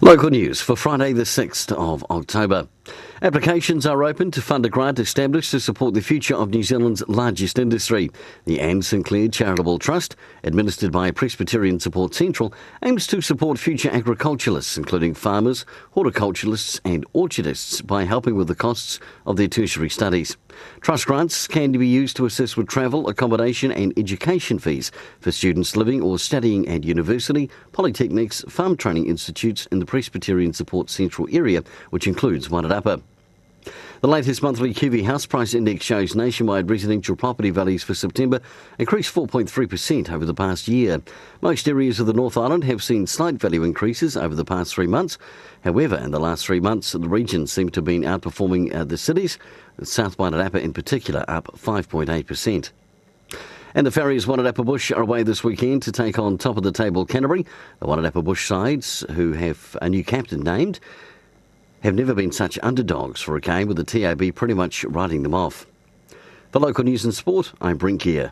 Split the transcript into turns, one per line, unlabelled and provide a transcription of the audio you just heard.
Local news for Friday the 6th of October. Applications are open to fund a grant established to support the future of New Zealand's largest industry. The Anne Sinclair Charitable Trust, administered by Presbyterian Support Central, aims to support future agriculturalists, including farmers, horticulturalists and orchardists, by helping with the costs of their tertiary studies. Trust grants can be used to assist with travel, accommodation and education fees for students living or studying at university, polytechnics, farm training institutes in the Presbyterian Support Central area, which includes Wairarapa. The latest monthly Kiwi House Price Index shows nationwide residential property values for September increased 4.3% over the past year. Most areas of the North Island have seen slight value increases over the past 3 months. However, in the last 3 months, the region seemed to have been outperforming the cities, South Wairarapa in particular up 5.8%. And the Farriers Wairarapa Bush are away this weekend to take on top of the table Canterbury. The Wairarapa Bush sides, who have a new captain named, have never been such underdogs for a game, with the TAB pretty much writing them off. For local news and sport, I'm Brent Gare.